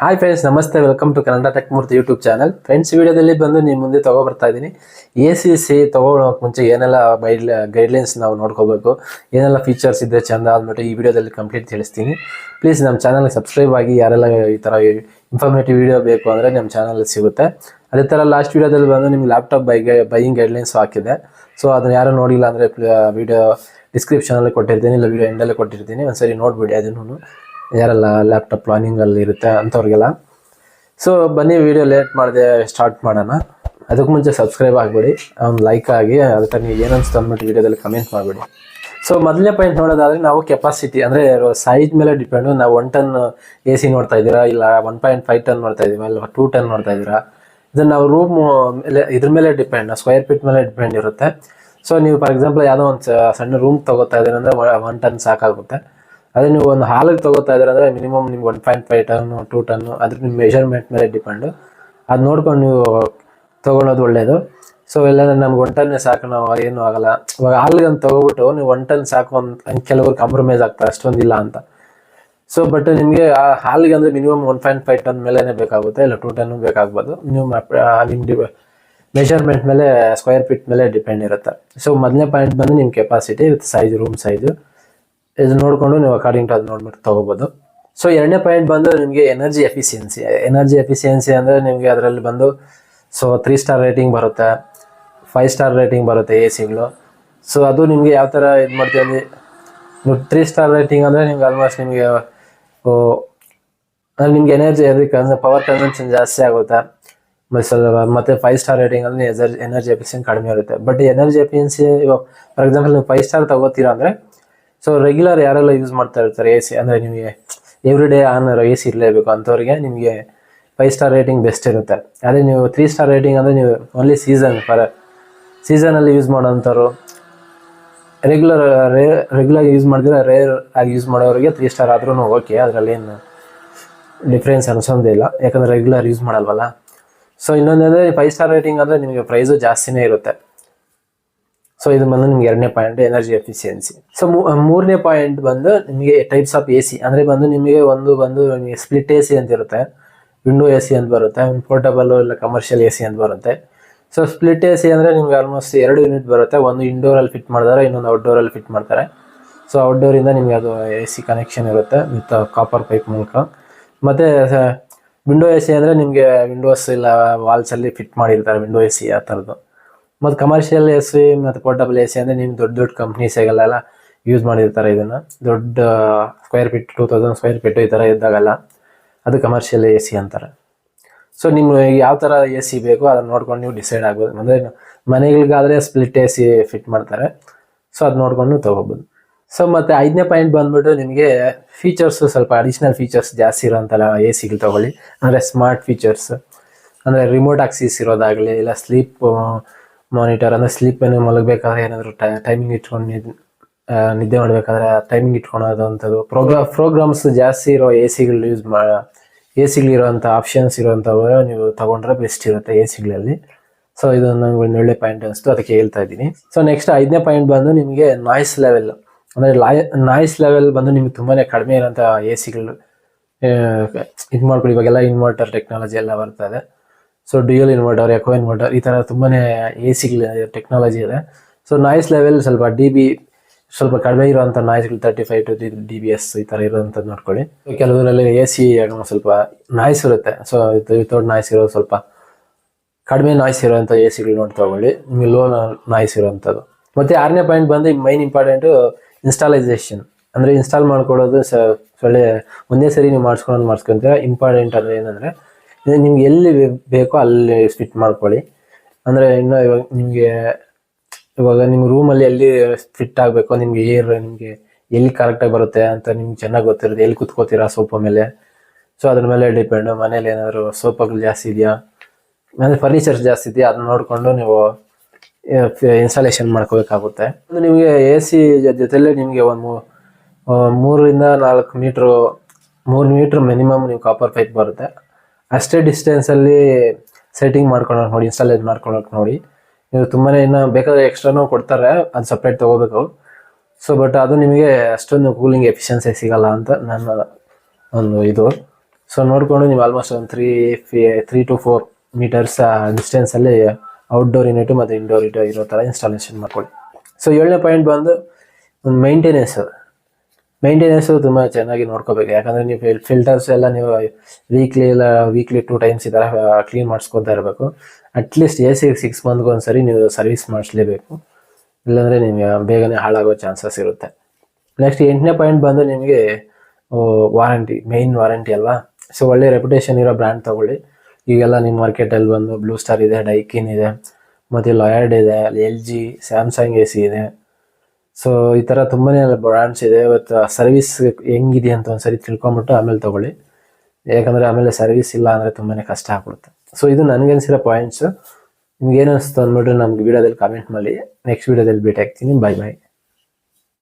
Hi friends, namaste. Welcome to Kannada tech Murthy YouTube channel. Friends, ವಿಡಿಯೋದಲ್ಲಿ ಬಂದು ನಿಮ್ಮ ಮುಂದೆ ಬರ್ತಾ ಇದ್ದೀನಿ. AC ತೊಗೊಳೋಕೆ ಮುಂಚೆ ಏನೆಲ್ಲ ಗೈಡ್ಲೈನ್ಸ್ ನಾವು ನೋಡ್ಕೋಬೇಕು, ಏನೆಲ್ಲ ಫೀಚರ್ಸ್ ಇದ್ದರೆ ಚೆಂದ ಅಂದ್ಬಿಟ್ಟು ಈ ವಿಡಿಯೋದಲ್ಲಿ ಕಂಪ್ಲೀಟ್ ತಿಳಿಸ್ತೀನಿ. ಪ್ಲೀಸ್ ನಮ್ಮ ಚಾನಲ್ಗೆ ಸಬ್ಸ್ಕ್ರೈಬ್ ಆಗಿ. ಯಾರೆಲ್ಲ ಈ ಥರ ಇನ್ಫಾರ್ಮೇಟಿವ್ ವಿಡಿಯೋ ಬೇಕು ಅಂದರೆ ನಮ್ಮ ಚಾನಲ್ ಸಿಗುತ್ತೆ. ಅದೇ ಥರ ಲಾಸ್ಟ್ ವಿಡಿಯೋದಲ್ಲಿ ಬಂದು ನಿಮ್ಗೆ ಲ್ಯಾಪ್ಟಾಪ್ ಬೈಯಿಂಗ್ ಗೈಡ್ಲೈನ್ಸ್ ಹಾಕಿದೆ. ಸೊ ಅದನ್ನು ಯಾರು ನೋಡಿಲ್ಲ ಅಂದರೆ ವಿಡಿಯೋ ಡಿಸ್ಕ್ರಿಪ್ಷನಲ್ಲಿ ಕೊಟ್ಟಿರ್ತೀನಿ, ಇಲ್ಲ ವಿಡಿಯೋ ಎಂಡಲ್ಲೇ ಕೊಟ್ಟಿರ್ತೀನಿ. ಒಂದ್ಸರಿ ನೋಡಿಬಿಡಿ ಅದನ್ನು, ಯಾರೆಲ್ಲ ಲ್ಯಾಪ್ಟಾಪ್ ಪ್ಲಾನಿಂಗಲ್ಲಿ ಇರುತ್ತೆ ಅಂಥವ್ರಿಗೆಲ್ಲ. ಸೊ ಬನ್ನಿ, ವಿಡಿಯೋ ಲೇಟ್ ಮಾಡಿದೆ ಸ್ಟಾರ್ಟ್ ಮಾಡೋಣ. ಅದಕ್ಕೆ ಮುಂಚೆ ಸಬ್ಸ್ಕ್ರೈಬ್ ಆಗಿಬಿಡಿ, ಒಂದು ಲೈಕ್ ಆಗಿ. ಅದಕ್ಕೆ ನೀವು ಏನನ್ನಿಸ್ತು ಅಂದ್ಬಿಟ್ಟು ವಿಡಿಯೋದಲ್ಲಿ ಕಮೆಂಟ್ ಮಾಡಿಬಿಡಿ. ಸೊ ಮೊದಲನೇ ಪಾಯಿಂಟ್ ನೋಡೋದಾದರೆ, ನಾವು ಕೆಪಾಸಿಟಿ ಅಂದರೆ ಸೈಜ್ ಮೇಲೆ ಡಿಪೆಂಡು. ನಾವು 1 ಟನ್ AC ನೋಡ್ತಾ ಇದ್ದೀರಾ, ಇಲ್ಲ 1.5 ಟನ್ ನೋಡ್ತಾ ಇದ್ದೀರಾ, ಇಲ್ಲ 2 ಟನ್ ನೋಡ್ತಾ ಇದ್ದೀರಾ, ಇದನ್ನು ನಾವು ರೂಮ್ ಮೇಲೆ ಇದ್ರ ಮೇಲೆ ಡಿಪೆಂಡ್, ಸ್ಕ್ವೇರ್ ಫೀಟ್ ಮೇಲೆ ಡಿಪೆಂಡ್ ಇರುತ್ತೆ. ಸೊ ನೀವು ಫಾರ್ ಎಕ್ಸಾಂಪಲ್ ಯಾವುದೋ ಒಂದು ಸಣ್ಣ ರೂಮ್ ತೊಗೋತಾ ಇದ್ದೀರ ಅಂದರೆ 1 ಟನ್ ಸಾಕಾಗುತ್ತೆ. ಅದೇ ನೀವು ಒಂದು ಹಾಲಿಗೆ ತೊಗೋತಾ ಇದ್ದೀರ ಅಂದರೆ ಮಿನಿಮಮ್ ನಿಮ್ಗೆ 1.5 ಟನ್ನು 2 ಟನ್ನು, ಅದ್ರ ನಿಮ್ಮ ಮೆಷರ್ಮೆಂಟ್ ಮೇಲೆ ಡಿಪೆಂಡು. ಅದು ನೋಡ್ಕೊಂಡು ನೀವು ತೊಗೊಳೋದು ಒಳ್ಳೆಯದು. ಸೊ ಇಲ್ಲಾಂದರೆ ನಮ್ಗೆ 1 ಟನ್ನೇ ಸಾಕು, ನಾವು ಏನೂ ಆಗೋಲ್ಲ. ಇವಾಗ ಹಾಲಿಗೆ ಅಂತ ತೊಗೊಬಿಟ್ಟು ನೀವು 1 ಟನ್ ಸಾಕು ಅಂತ ಕೆಲವರು ಕಾಂಪ್ರಮೈಸ್ ಆಗ್ತಾರೆ, ಅಷ್ಟೊಂದಿಲ್ಲ ಅಂತ. ಸೊ ಬಟ್ ನಿಮಗೆ ಆ ಹಾಲಿಗೆ ಅಂದರೆ ಮಿನಿಮಮ್ 1.5 ಟನ್ ಮೇಲೇ ಬೇಕಾಗುತ್ತೆ, ಇಲ್ಲ 2 ಟನ್ನು ಬೇಕಾಗ್ಬೋದು. ನೀವು ನಿಮ್ಮ ಮೆಷರ್ಮೆಂಟ್ ಮೇಲೆ, ಸ್ಕ್ವೇರ್ ಫೀಟ್ ಮೇಲೆ ಡಿಪೆಂಡ್ ಇರುತ್ತೆ. ಸೊ ಮೊದಲನೇ ಪಾಯಿಂಟ್ ಬಂದು ನಿಮ್ಮ capacity with size, room size, ಇದು ನೋಡಿಕೊಂಡು ನೀವು ಅಕಾರ್ಡಿಂಗ್ ಟು ಅದು ನೋಡ್ಬಿಟ್ಟು ತೊಗೋಬೋದು. ಸೊ ಎರಡನೇ ಪಾಯಿಂಟ್ ಬಂದು ನಿಮಗೆ ಎನರ್ಜಿ ಎಫಿಷಿಯನ್ಸಿ ಅಂದರೆ ನಿಮಗೆ ಅದರಲ್ಲಿ ಬಂದು 3 ಸ್ಟಾರ್ ರೇಟಿಂಗ್ ಬರುತ್ತೆ, 5 ಸ್ಟಾರ್ ರೇಟಿಂಗ್ ಬರುತ್ತೆ ACಗಳು. ಸೊ ಅದು ನಿಮಗೆ ಯಾವ ಥರ ಇದು ಮಾಡ್ತೀವಿ ಅಂದರೆ, ನೀವು 3 ಸ್ಟಾರ್ ರೇಟಿಂಗ್ ಅಂದರೆ ನಿಮ್ಗೆ ಆಲ್ಮೋಸ್ಟ್ ನಿಮಗೆ ಎನರ್ಜಿ ಅದಕ್ಕೆ ಪವರ್ ಕನ್ಸಂಪ್ಷನ್ ಜಾಸ್ತಿ ಆಗುತ್ತೆ. ಮತ್ತು 5 ಸ್ಟಾರ್ ರೇಟಿಂಗ್ ಅಂದರೆ ಎನರ್ಜಿ ಎಫಿಷಿಯನ್ಸಿ ಕಡಿಮೆ ಇರುತ್ತೆ. ಬಟ್ ಎನರ್ಜಿ ಎಫಿಷಿಯನ್ಸಿ ಇವಾಗ ಫಾರ್ ಎಕ್ಸಾಂಪಲ್ ನೀವು 5 ಸ್ಟಾರ್ ತೊಗೋತೀರಾ ಅಂದರೆ, ಸೊ ರೆಗ್ಯುಲರ್ ಯಾರೆಲ್ಲ ಯೂಸ್ ಮಾಡ್ತಾ ಇರ್ತಾರೆ AC, ಅಂದರೆ ನಿಮಗೆ ಎವ್ರಿ ಡೇ ಆನ್ AC ಇರಲೇಬೇಕು ಅಂಥವ್ರಿಗೆ ನಿಮಗೆ 5 ಸ್ಟಾರ್ ರೇಟಿಂಗ್ ಬೆಸ್ಟ್ ಇರುತ್ತೆ. ಅದೇ ನೀವು 3 ಸ್ಟಾರ್ ರೇಟಿಂಗ್ ಅಂದರೆ ನೀವು ಓನ್ಲಿ ಸೀಸನಲ್ಲಿ ಯೂಸ್ ಮಾಡೋಂಥವ್ರು, ರೆಗ್ಯುಲರ್ ಯೂಸ್ ಮಾಡಿದ್ರೆ, ರೇರ್ ಆಗಿ ಯೂಸ್ ಮಾಡೋರಿಗೆ 3 ಸ್ಟಾರ್ ಆದ್ರೂ ಓಕೆ, ಅದರಲ್ಲೇನು ಡಿಫ್ರೆನ್ಸ್ ಅನಿಸೋದಿಲ್ಲ, ಯಾಕಂದರೆ ರೆಗ್ಯುಲರ್ ಯೂಸ್ ಮಾಡಲ್ವಲ್ಲ. ಸೊ ಇನ್ನೊಂದಂದರೆ 5 ಸ್ಟಾರ್ ರೇಟಿಂಗ್ ಅಂದರೆ ನಿಮಗೆ ಪ್ರೈಸು ಜಾಸ್ತಿನೇ ಇರುತ್ತೆ. ಸೊ ಇದು ಬಂದು ನಿಮ್ಗೆ ಎರಡನೇ ಪಾಯಿಂಟ್, ಎನರ್ಜಿ ಎಫಿಷಿಯನ್ಸಿ. ಸೊ ಮೂರನೇ ಪಾಯಿಂಟ್ ಬಂದು ನಿಮಗೆ ಟೈಪ್ಸ್ ಆಫ್ AC ಅಂದರೆ ಬಂದು ನಿಮಗೆ ನಿಮಗೆ ಸ್ಪ್ಲಿಟ್ AC ಅಂತ ಇರುತ್ತೆ, ವಿಂಡೋ AC ಅಂತ ಬರುತ್ತೆ, ಒಂದು ಪೋರ್ಟಬಲ್ ಇಲ್ಲ ಕಮರ್ಷಿಯಲ್ AC ಅಂತ ಬರುತ್ತೆ. ಸೊ ಸ್ಪ್ಲಿಟ್ AC ಅಂದರೆ ನಿಮ್ಗೆ ಆಲ್ಮೋಸ್ಟ್ 2 ಯೂನಿಟ್ ಬರುತ್ತೆ. ಒಂದು ಇಂಡೋರಲ್ಲಿ ಫಿಟ್ ಮಾಡ್ತಾರೆ, ಇನ್ನೊಂದು ಔಟ್ಡೋರಲ್ಲಿ ಫಿಟ್ ಮಾಡ್ತಾರೆ. ಸೊ ಔಟ್ಡೋರಿಂದ ನಿಮಗೆ ಅದು AC ಕನೆಕ್ಷನ್ ಇರುತ್ತೆ ವಿತ್ ಕಾಪರ್ ಪೈಪ್ ಮೂಲಕ. ಮತ್ತು ವಿಂಡೋ AC ಅಂದರೆ ನಿಮಗೆ ವಿಂಡೋಸ್ ಇಲ್ಲ ವಾಲ್ಸಲ್ಲಿ ಫಿಟ್ ಮಾಡಿರ್ತಾರೆ, ವಿಂಡೋ AC ಆ ಥರದ್ದು. ಮತ್ತು ಕಮರ್ಷಿಯಲ್ AC ಮತ್ತು ಪೋರ್ಟಬಲ್ AC ಅಂದರೆ ನಿಮ್ಮ ದೊಡ್ಡ ಕಂಪ್ನೀಸ್ಗೆಲ್ಲ ಯೂಸ್ ಮಾಡಿರ್ತಾರೆ. ಇದನ್ನು ದೊಡ್ಡ ಸ್ಕ್ವೇರ್ ಫೀಟ್ 2000 ಸ್ಕ್ವೇರ್ ಫೀಟ್ ಈ ಥರ ಇದ್ದಾಗಲ್ಲ, ಅದು ಕಮರ್ಷಿಯಲ್ AC ಅಂತಾರೆ. ಸೊ ನಿಮ್ಗೆ ಯಾವ ಥರ AC ಬೇಕೋ ಅದನ್ನು ನೋಡ್ಕೊಂಡು ನೀವು ಡಿಸೈಡ್ ಆಗ್ಬೋದು. ಅಂದರೆ ಮನೆಗಳಿಗಾದರೆ ಸ್ಪ್ಲಿಟ್ AC ಫಿಟ್ ಮಾಡ್ತಾರೆ, ಸೊ ಅದು ನೋಡ್ಕೊಂಡು ತೊಗೋಬೋದು. ಸೊ ಮತ್ತು 5ನೇ ಪಾಯಿಂಟ್ ಬಂದುಬಿಟ್ಟು ನಿಮಗೆ ಫೀಚರ್ಸು, ಸ್ವಲ್ಪ ಅಡಿಷ್ನಲ್ ಫೀಚರ್ಸ್ ಜಾಸ್ತಿ ಇರೋಂಥಲ್ಲ ACಗಳು ತೊಗೊಳ್ಳಿ. ಅಂದರೆ ಸ್ಮಾರ್ಟ್ ಫೀಚರ್ಸ್, ಅಂದರೆ ರಿಮೋಟ್ ಆಕ್ಸಿಸ್ ಇರೋದಾಗಲಿ, ಇಲ್ಲ ಸ್ಲೀಪ್ ಮಾನಿಟರ್, ಅಂದರೆ ಸ್ಲೀಪನ್ನು ಮಲಗಬೇಕಾದ್ರೆ ಏನಾದರೂ ಟೈಮಿಂಗ್ ಇಟ್ಕೊಂಡು ನಿದ್ದೆ ಮಾಡಬೇಕಾದ್ರೆ ಟೈಮಿಂಗ್ ಇಟ್ಕೊಳೋದು ಅಂಥದ್ದು. ಪ್ರೋಗ್ರಾಮ್ಸ್ ಜಾಸ್ತಿ ಇರೋ ACಗಳಿರೋಂಥ ಆಪ್ಷನ್ಸ್ ಇರೋಂಥವು ನೀವು ತೊಗೊಂಡ್ರೆ ಬೆಸ್ಟ್ ಇರುತ್ತೆ ACಗಳಲ್ಲಿ. ಸೊ ಇದು ನನಗೆ ಒಂದು ಒಳ್ಳೆ ಪಾಯಿಂಟ್ ಅನಿಸ್ತು, ಅದಕ್ಕೆ ಹೇಳ್ತಾ ಇದ್ದೀನಿ. ಸೊ ನೆಕ್ಸ್ಟ್ 5ನೇ ಪಾಯಿಂಟ್ ಬಂದು ನಿಮಗೆ ನಾಯ್ಸ್ ಲೆವೆಲ್. ಅಂದರೆ ನಾಯ್ಸ್ ಲೆವೆಲ್ ಬಂದು ನಿಮಗೆ ತುಂಬಾ ಕಡಿಮೆ ಇರೋಂಥ ACಗಳು ಇದು ಮಾಡ್ಕೊಳ್ಳಿ. ಇವಾಗೆಲ್ಲ ಇನ್ವರ್ಟರ್ ಟೆಕ್ನಾಲಜಿ ಎಲ್ಲ ಬರ್ತದೆ. So dual inverter, eco inverter, ಈ ಥರ ತುಂಬಾ ACಗಳ ಟೆಕ್ನಾಲಜಿ ಇದೆ. ಸೊ ನಾಯ್ಸ್ ಲೆವೆಲ್ ಸ್ವಲ್ಪ ಕಡಿಮೆ ಇರೋಂಥ ನಾಯ್ಸ್ಗಳು 35 to 30 dBs ಈ ಥರ ಇರೋಂಥದ್ದು ನೋಡ್ಕೊಳ್ಳಿ. ಕೆಲವರಲ್ಲಿ AC ಸ್ವಲ್ಪ ನಾಯ್ಸ್ ಇರುತ್ತೆ. ಸೊ ವಿತೌಟ್ ನಾಯ್ಸ್ ಇರೋದು, ಸ್ವಲ್ಪ ಕಡಿಮೆ ನಾಯ್ಸ್ ಇರೋಂಥ ACಗಳು ನೋಡಿ ತೊಗೊಳ್ಳಿ, ನಿಮಗೆ ಲೋ ನಾಯ್ಸ್ ಇರೋಂಥದ್ದು. ಮತ್ತು 6ನೇ ಪಾಯಿಂಟ್ ಬಂದು ಮೈನ್ ಇಂಪಾರ್ಟೆಂಟು ಇನ್ಸ್ಟಾಲೈಸೇಷನ್. ಅಂದರೆ ಇನ್ಸ್ಟಾಲ್ ಮಾಡ್ಕೊಳ್ಳೋದು ಒಂದೇ ಸರಿ ನೀವು ಮಾಡಿಸ್ಕೊಂತೀರ. ಇಂಪಾರ್ಟೆಂಟ್ ಅಂದರೆ ಏನಂದರೆ, ನಿಮ್ಗೆ ಎಲ್ಲಿ ಬೇಕೋ ಅಲ್ಲಿ ಫಿಟ್ ಮಾಡ್ಕೊಳ್ಳಿ. ಅಂದರೆ ಇನ್ನು ಇವಾಗ ನಿಮ್ಮ ರೂಮಲ್ಲಿ ಎಲ್ಲಿ ಫಿಟ್ ಆಗಬೇಕೋ, ನಿಮಗೆ ನಿಮಗೆ ಎಲ್ಲಿ ಕರೆಕ್ಟಾಗಿ ಬರುತ್ತೆ ಅಂತ ನಿಮ್ಗೆ ಚೆನ್ನಾಗಿ ಗೊತ್ತಿರುತ್ತೆ. ಎಲ್ಲಿ ಕುತ್ಕೋತೀರಾ ಸೋಫಾ ಮೇಲೆ, ಸೊ ಅದ್ರ ಮೇಲೆ ಡಿಪೆಂಡು. ಮನೇಲಿ ಏನಾದರೂ ಸೋಫಾಗಳು ಜಾಸ್ತಿ ಇದೆಯಾ, ಅಂದರೆ ಫರ್ನಿಚರ್ಸ್ ಜಾಸ್ತಿ ಇದೆಯಾ, ಅದನ್ನ ನೋಡಿಕೊಂಡು ನೀವು ಇನ್ಸ್ಟಾಲೇಷನ್ ಮಾಡ್ಕೋಬೇಕಾಗುತ್ತೆ. ನಿಮಗೆ AC ಜೊತೆಲೇ ನಿಮಗೆ ಒಂದು 3 ರಿಂದ 4 ಮೀಟ್ರ್ ಮಿನಿಮಮ್ ನೀವು ಕಾಪರ್ ಪೈಪ್ ಬರುತ್ತೆ. ಅಷ್ಟೇ ಡಿಸ್ಟೆನ್ಸಲ್ಲಿ ಸೆಟ್ಟಿಂಗ್ ಮಾಡ್ಕೊಳಕ್ಕೆ ನೋಡಿ, ಇನ್ಸ್ಟಾಲೇಟ್ ಮಾಡ್ಕೊಳಕ್ಕೆ ನೋಡಿ. ನೀವು ತುಂಬಾ ಇನ್ನು ಬೇಕಾದ್ರೆ ಎಕ್ಸ್ಟ್ರಾನೂ ಕೊಡ್ತಾರೆ, ಅದು ಸಪ್ರೇಟ್ ತೊಗೋಬೇಕು. ಸೊ ಬಟ್ ಅದು ನಿಮಗೆ ಅಷ್ಟೊಂದು ಕೂಲಿಂಗ್ ಎಫಿಷಿಯನ್ಸಿ ಸಿಗಲ್ಲ ಅಂತ ನನ್ನ ಒಂದು ಇದು. ಸೊ ನೋಡಿಕೊಂಡು ನೀವು ಆಲ್ಮೋಸ್ಟ್ ಒಂದು 3 to 4 ಮೀಟರ್ಸ್ ಡಿಸ್ಟೆನ್ಸಲ್ಲಿ ಔಟ್ಡೋರ್ ಯೂನಿಟು ಮತ್ತು ಇಂಡೋರ್ ಯೂನಿಟ್ ಇರೋ ಥರ ಇನ್ಸ್ಟಾಲೇಷನ್ ಮಾಡ್ಕೊಳ್ಳಿ. ಸೊ 7ನೇ ಪಾಯಿಂಟ್ ಬಂದು ಮೇಂಟೆನೆನ್ಸು ತುಂಬ ಚೆನ್ನಾಗಿ ನೋಡ್ಕೋಬೇಕು. ಯಾಕಂದರೆ ನೀವು ಫಿಲ್ಟರ್ಸ್ ಎಲ್ಲ ನೀವು ವೀಕ್ಲಿ 2 times ಈ ಥರ ಕ್ಲೀನ್ ಮಾಡಿಸ್ಕೊತಾ ಇರಬೇಕು. ಅಟ್ಲೀಸ್ಟ್ AC 6 months ಒಂದ್ಸರಿ ನೀವು ಸರ್ವಿಸ್ ಮಾಡಿಸ್ಲೇಬೇಕು, ಇಲ್ಲಾಂದರೆ ನಿಮಗೆ ಬೇಗನೆ ಹಾಳಾಗೋ ಚಾನ್ಸಸ್ ಇರುತ್ತೆ. ನೆಕ್ಸ್ಟ್ 8ನೇ ಪಾಯಿಂಟ್ ಬಂದು ನಿಮಗೆ ಮೇಯ್ನ್ ವಾರಂಟಿ ಅಲ್ವಾ. ಸೊ ಒಳ್ಳೆ ರೆಪ್ಯುಟೇಷನ್ ಇರೋ ಬ್ರ್ಯಾಂಡ್ ತೊಗೊಳ್ಳಿ. ಈಗೆಲ್ಲ ನಿಮ್ಮ ಮಾರ್ಕೆಟಲ್ಲಿ ಬಂದು ಬ್ಲೂ ಸ್ಟಾರ್ ಇದೆ, ಡೈಕಿನ್ ಇದೆ, ಮತ್ತು ಲಾಯರ್ಡ್ ಇದೆ, LG, ಸ್ಯಾಮ್ಸಂಗ್ AC ಇದೆ. ಸೊ ಈ ಥರ ತುಂಬಾ ಬ್ರ್ಯಾಂಡ್ಸ್ ಇದೆ. ಇವತ್ತು ಸರ್ವಿಸ್ ಹೆಂಗಿದೆ ಅಂತ ಒಂದ್ಸರಿ ತಿಳ್ಕೊಂಬಿಟ್ಟು ಆಮೇಲೆ ತೊಗೊಳ್ಳಿ. ಯಾಕಂದರೆ ಆಮೇಲೆ ಸರ್ವಿಸ್ ಇಲ್ಲ ಅಂದರೆ ತುಂಬಾ ಕಷ್ಟ ಆಗ್ಬಿಡುತ್ತೆ. ಸೊ ಇದು ನನಗನ್ಸಿರೋ ಪಾಯಿಂಟ್ಸು. ನಿಮ್ಗೆ ಏನು ಅನಿಸ್ತು ಅಂದ್ಬಿಟ್ಟು ನಮ್ಗೆ ವಿಡಿಯೋದಲ್ಲಿ ಕಾಮೆಂಟ್ ಮಾಡಿ. ನೆಕ್ಸ್ಟ್ ವಿಡಿಯೋದಲ್ಲಿ ಭೇಟಿ ಆಗ್ತೀನಿ. ಬಾಯ್.